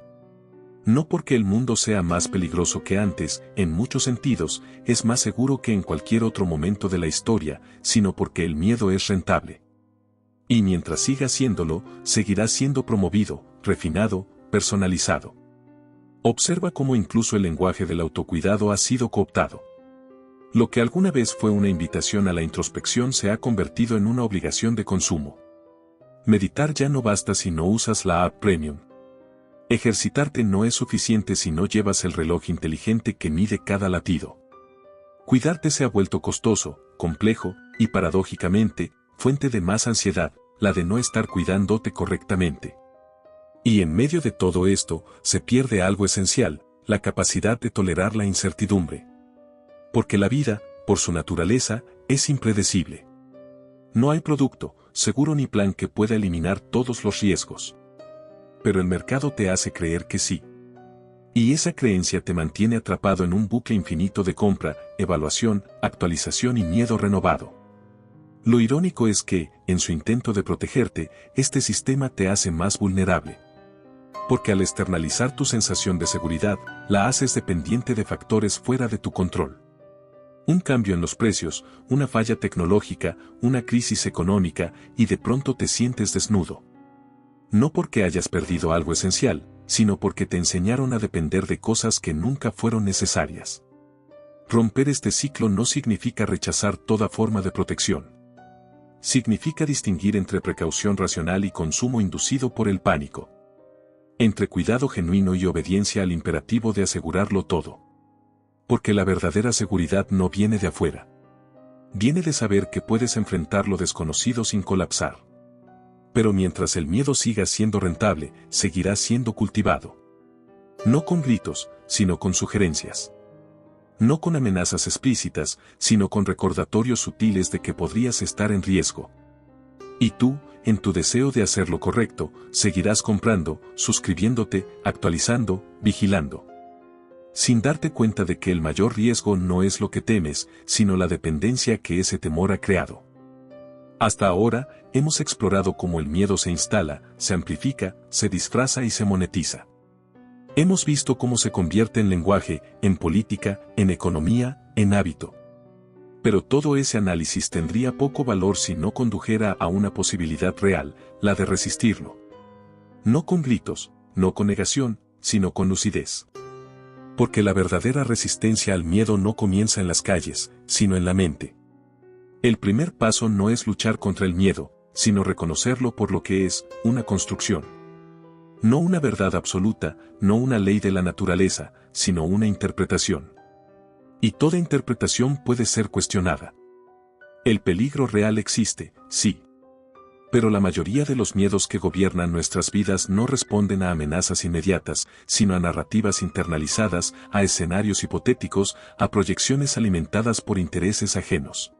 [SPEAKER 1] No porque el mundo sea más peligroso que antes, en muchos sentidos, es más seguro que en cualquier otro momento de la historia, sino porque el miedo es rentable. Y mientras siga siéndolo, seguirá siendo promovido, refinado, personalizado. Observa cómo incluso el lenguaje del autocuidado ha sido cooptado. Lo que alguna vez fue una invitación a la introspección se ha convertido en una obligación de consumo. Meditar ya no basta si no usas la app Premium. Ejercitarte no es suficiente si no llevas el reloj inteligente que mide cada latido. Cuidarte se ha vuelto costoso, complejo, y paradójicamente, fuente de más ansiedad, la de no estar cuidándote correctamente. Y en medio de todo esto, se pierde algo esencial, la capacidad de tolerar la incertidumbre. Porque la vida, por su naturaleza, es impredecible. No hay producto, seguro ni plan que pueda eliminar todos los riesgos. Pero el mercado te hace creer que sí. Y esa creencia te mantiene atrapado en un bucle infinito de compra, evaluación, actualización y miedo renovado. Lo irónico es que, en su intento de protegerte, este sistema te hace más vulnerable. Porque al externalizar tu sensación de seguridad, la haces dependiente de factores fuera de tu control. Un cambio en los precios, una falla tecnológica, una crisis económica, y de pronto te sientes desnudo. No porque hayas perdido algo esencial, sino porque te enseñaron a depender de cosas que nunca fueron necesarias. Romper este ciclo no significa rechazar toda forma de protección. Significa distinguir entre precaución racional y consumo inducido por el pánico. Entre cuidado genuino y obediencia al imperativo de asegurarlo todo. Porque la verdadera seguridad no viene de afuera. Viene de saber que puedes enfrentar lo desconocido sin colapsar. Pero mientras el miedo siga siendo rentable, seguirá siendo cultivado. No con gritos, sino con sugerencias. No con amenazas explícitas, sino con recordatorios sutiles de que podrías estar en riesgo. Y tú, en tu deseo de hacer lo correcto, seguirás comprando, suscribiéndote, actualizando, vigilando. Sin darte cuenta de que el mayor riesgo no es lo que temes, sino la dependencia que ese temor ha creado. Hasta ahora, hemos explorado cómo el miedo se instala, se amplifica, se disfraza y se monetiza. Hemos visto cómo se convierte en lenguaje, en política, en economía, en hábito. Pero todo ese análisis tendría poco valor si no condujera a una posibilidad real, la de resistirlo. No con gritos, no con negación, sino con lucidez. Porque la verdadera resistencia al miedo no comienza en las calles, sino en la mente. El primer paso no es luchar contra el miedo, sino reconocerlo por lo que es, una construcción. No una verdad absoluta, no una ley de la naturaleza, sino una interpretación. Y toda interpretación puede ser cuestionada. El peligro real existe, sí. Pero la mayoría de los miedos que gobiernan nuestras vidas no responden a amenazas inmediatas, sino a narrativas internalizadas, a escenarios hipotéticos, a proyecciones alimentadas por intereses ajenos.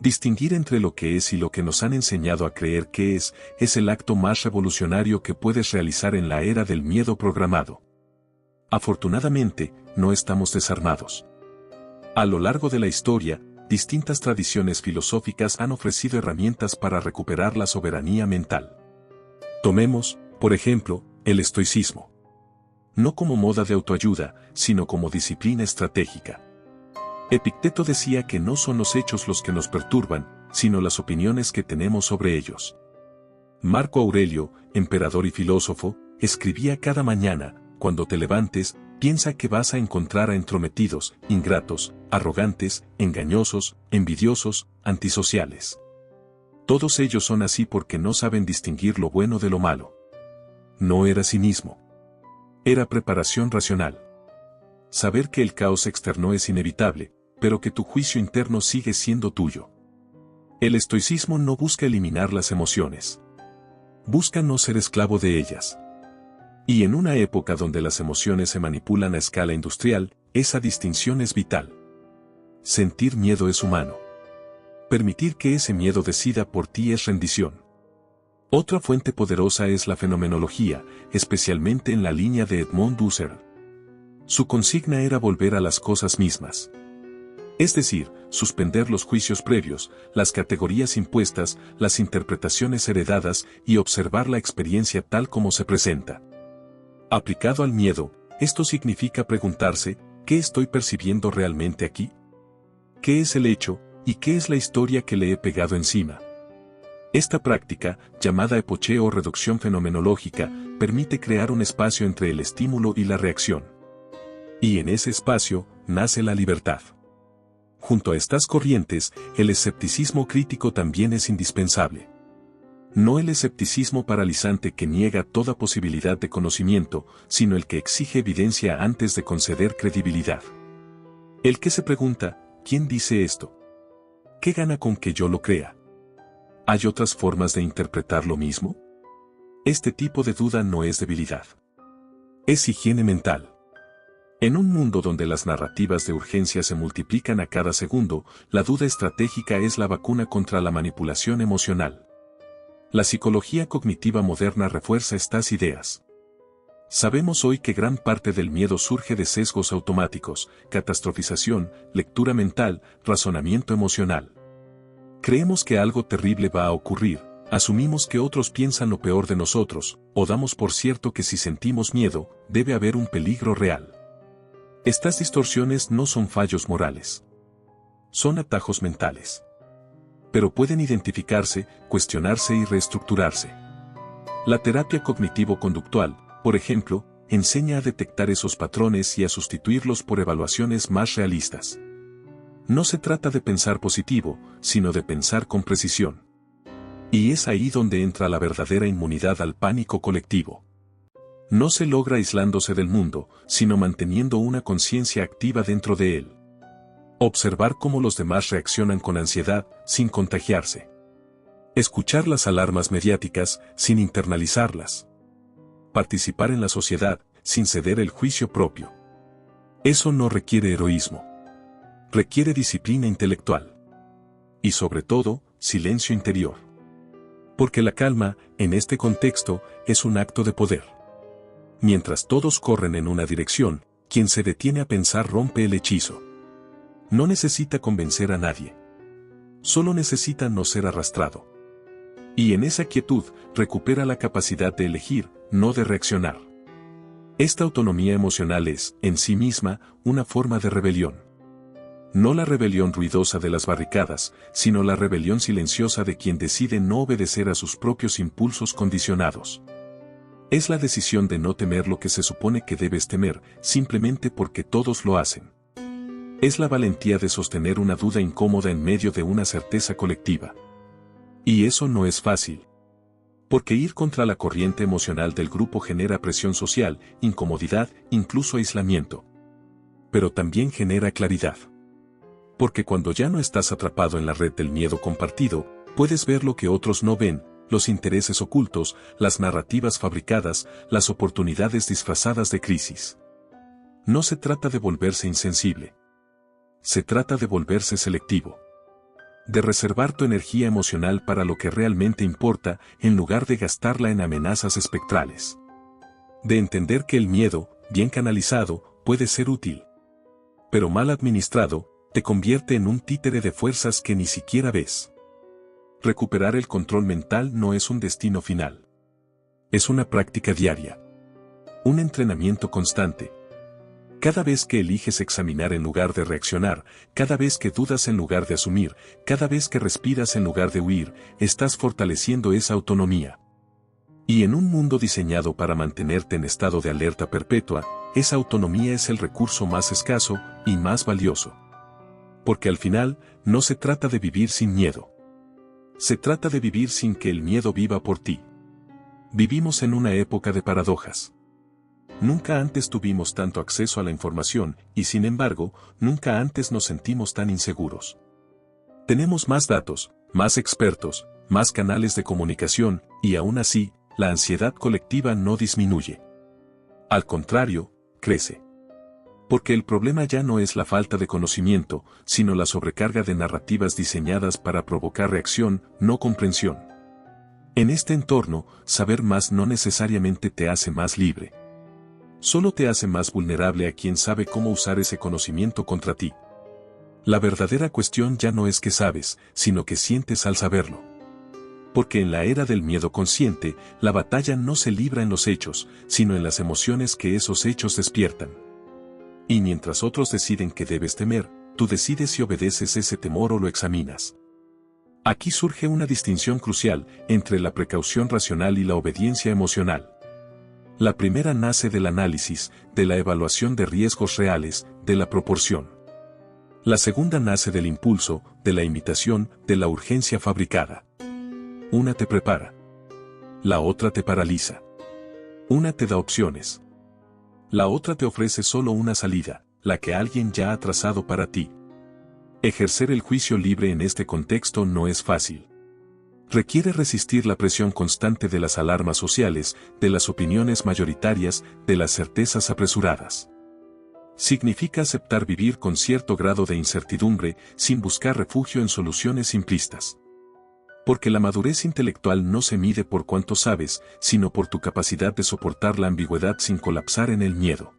[SPEAKER 1] Distinguir entre lo que es y lo que nos han enseñado a creer que es el acto más revolucionario que puedes realizar en la era del miedo programado. Afortunadamente, no estamos desarmados. A lo largo de la historia, distintas tradiciones filosóficas han ofrecido herramientas para recuperar la soberanía mental. Tomemos, por ejemplo, el estoicismo. No como moda de autoayuda, sino como disciplina estratégica. Epicteto decía que no son los hechos los que nos perturban, sino las opiniones que tenemos sobre ellos. Marco Aurelio, emperador y filósofo, escribía cada mañana: cuando te levantes, piensa que vas a encontrar a entrometidos, ingratos, arrogantes, engañosos, envidiosos, antisociales. Todos ellos son así porque no saben distinguir lo bueno de lo malo. No era cinismo. Era preparación racional. Saber que el caos externo es inevitable, pero que tu juicio interno sigue siendo tuyo. El estoicismo no busca eliminar las emociones. Busca no ser esclavo de ellas. Y en una época donde las emociones se manipulan a escala industrial, esa distinción es vital. Sentir miedo es humano. Permitir que ese miedo decida por ti es rendición. Otra fuente poderosa es la fenomenología, especialmente en la línea de Edmond Husserl. Su consigna era volver a las cosas mismas. Es decir, suspender los juicios previos, las categorías impuestas, las interpretaciones heredadas y observar la experiencia tal como se presenta. Aplicado al miedo, esto significa preguntarse: ¿qué estoy percibiendo realmente aquí? ¿Qué es el hecho, y qué es la historia que le he pegado encima? Esta práctica, llamada epoché o reducción fenomenológica, permite crear un espacio entre el estímulo y la reacción. Y en ese espacio, nace la libertad. Junto a estas corrientes, el escepticismo crítico también es indispensable. No el escepticismo paralizante que niega toda posibilidad de conocimiento, sino el que exige evidencia antes de conceder credibilidad. El que se pregunta: ¿quién dice esto? ¿Qué gana con que yo lo crea? ¿Hay otras formas de interpretar lo mismo? Este tipo de duda no es debilidad. Es higiene mental. En un mundo donde las narrativas de urgencia se multiplican a cada segundo, la duda estratégica es la vacuna contra la manipulación emocional. La psicología cognitiva moderna refuerza estas ideas. Sabemos hoy que gran parte del miedo surge de sesgos automáticos, catastrofización, lectura mental, razonamiento emocional. Creemos que algo terrible va a ocurrir, asumimos que otros piensan lo peor de nosotros, o damos por cierto que si sentimos miedo, debe haber un peligro real. Estas distorsiones no son fallos morales. Son atajos mentales. Pero pueden identificarse, cuestionarse y reestructurarse. La terapia cognitivo-conductual, por ejemplo, enseña a detectar esos patrones y a sustituirlos por evaluaciones más realistas. No se trata de pensar positivo, sino de pensar con precisión. Y es ahí donde entra la verdadera inmunidad al pánico colectivo. No se logra aislándose del mundo, sino manteniendo una conciencia activa dentro de él. Observar cómo los demás reaccionan con ansiedad, sin contagiarse. Escuchar las alarmas mediáticas, sin internalizarlas. Participar en la sociedad, sin ceder el juicio propio. Eso no requiere heroísmo. Requiere disciplina intelectual. Y sobre todo, silencio interior. Porque la calma, en este contexto, es un acto de poder. Mientras todos corren en una dirección, quien se detiene a pensar rompe el hechizo. No necesita convencer a nadie. Solo necesita no ser arrastrado. Y en esa quietud, recupera la capacidad de elegir, no de reaccionar. Esta autonomía emocional es, en sí misma, una forma de rebelión. No la rebelión ruidosa de las barricadas, sino la rebelión silenciosa de quien decide no obedecer a sus propios impulsos condicionados. Es la decisión de no temer lo que se supone que debes temer, simplemente porque todos lo hacen. Es la valentía de sostener una duda incómoda en medio de una certeza colectiva. Y eso no es fácil. Porque ir contra la corriente emocional del grupo genera presión social, incomodidad, incluso aislamiento. Pero también genera claridad. Porque cuando ya no estás atrapado en la red del miedo compartido, puedes ver lo que otros no ven, los intereses ocultos, las narrativas fabricadas, las oportunidades disfrazadas de crisis. No se trata de volverse insensible. Se trata de volverse selectivo. De reservar tu energía emocional para lo que realmente importa, en lugar de gastarla en amenazas espectrales. De entender que el miedo, bien canalizado, puede ser útil. Pero mal administrado, te convierte en un títere de fuerzas que ni siquiera ves. Recuperar el control mental no es un destino final. Es una práctica diaria. Un entrenamiento constante. Cada vez que eliges examinar en lugar de reaccionar, cada vez que dudas en lugar de asumir, cada vez que respiras en lugar de huir, estás fortaleciendo esa autonomía. Y en un mundo diseñado para mantenerte en estado de alerta perpetua, esa autonomía es el recurso más escaso y más valioso. Porque al final, no se trata de vivir sin miedo. Se trata de vivir sin que el miedo viva por ti. Vivimos en una época de paradojas. Nunca antes tuvimos tanto acceso a la información y sin embargo, nunca antes nos sentimos tan inseguros. Tenemos más datos, más expertos, más canales de comunicación y aún así, la ansiedad colectiva no disminuye. Al contrario, crece. Porque el problema ya no es la falta de conocimiento, sino la sobrecarga de narrativas diseñadas para provocar reacción, no comprensión. En este entorno, saber más no necesariamente te hace más libre. Solo te hace más vulnerable a quien sabe cómo usar ese conocimiento contra ti. La verdadera cuestión ya no es que sabes, sino que sientes al saberlo. Porque en la era del miedo consciente, la batalla no se libra en los hechos, sino en las emociones que esos hechos despiertan. Y mientras otros deciden que debes temer, tú decides si obedeces ese temor o lo examinas. Aquí surge una distinción crucial entre la precaución racional y la obediencia emocional. La primera nace del análisis, de la evaluación de riesgos reales, de la proporción. La segunda nace del impulso, de la imitación, de la urgencia fabricada. Una te prepara. La otra te paraliza. Una te da opciones. La otra te ofrece solo una salida, la que alguien ya ha trazado para ti. Ejercer el juicio libre en este contexto no es fácil. Requiere resistir la presión constante de las alarmas sociales, de las opiniones mayoritarias, de las certezas apresuradas. Significa aceptar vivir con cierto grado de incertidumbre, sin buscar refugio en soluciones simplistas. Porque la madurez intelectual no se mide por cuánto sabes, sino por tu capacidad de soportar la ambigüedad sin colapsar en el miedo.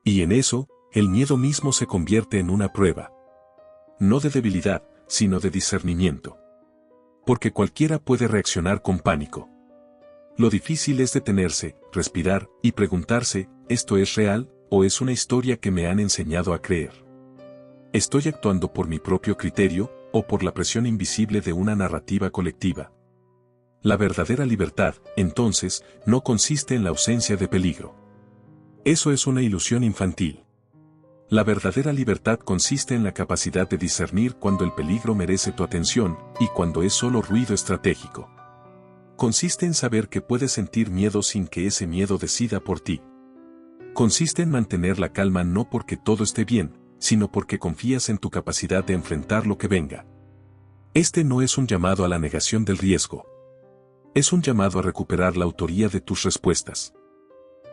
[SPEAKER 1] Y en eso, el miedo mismo se convierte en una prueba. No de debilidad, sino de discernimiento. Porque cualquiera puede reaccionar con pánico. Lo difícil es detenerse, respirar y preguntarse, ¿esto es real o es una historia que me han enseñado a creer? ¿Estoy actuando por mi propio criterio o por la presión invisible de una narrativa colectiva? La verdadera libertad, entonces, no consiste en la ausencia de peligro. Eso es una ilusión infantil. La verdadera libertad consiste en la capacidad de discernir cuando el peligro merece tu atención y cuando es solo ruido estratégico. Consiste en saber que puedes sentir miedo sin que ese miedo decida por ti. Consiste en mantener la calma no porque todo esté bien, sino porque confías en tu capacidad de enfrentar lo que venga. Este no es un llamado a la negación del riesgo. Es un llamado a recuperar la autoría de tus respuestas.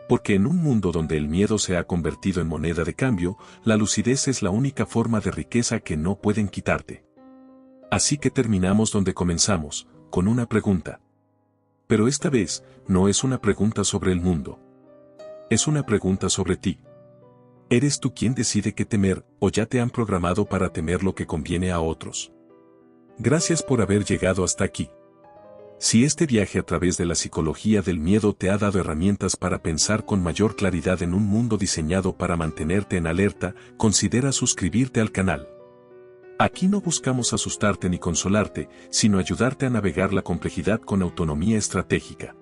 [SPEAKER 1] Porque en un mundo donde el miedo se ha convertido en moneda de cambio, la lucidez es la única forma de riqueza que no pueden quitarte. Así que terminamos donde comenzamos, con una pregunta. Pero esta vez, no es una pregunta sobre el mundo. Es una pregunta sobre ti. ¿Eres tú quien decide qué temer, o ya te han programado para temer lo que conviene a otros? Gracias por haber llegado hasta aquí. Si este viaje a través de la psicología del miedo te ha dado herramientas para pensar con mayor claridad en un mundo diseñado para mantenerte en alerta, considera suscribirte al canal. Aquí no buscamos asustarte ni consolarte, sino ayudarte a navegar la complejidad con autonomía estratégica.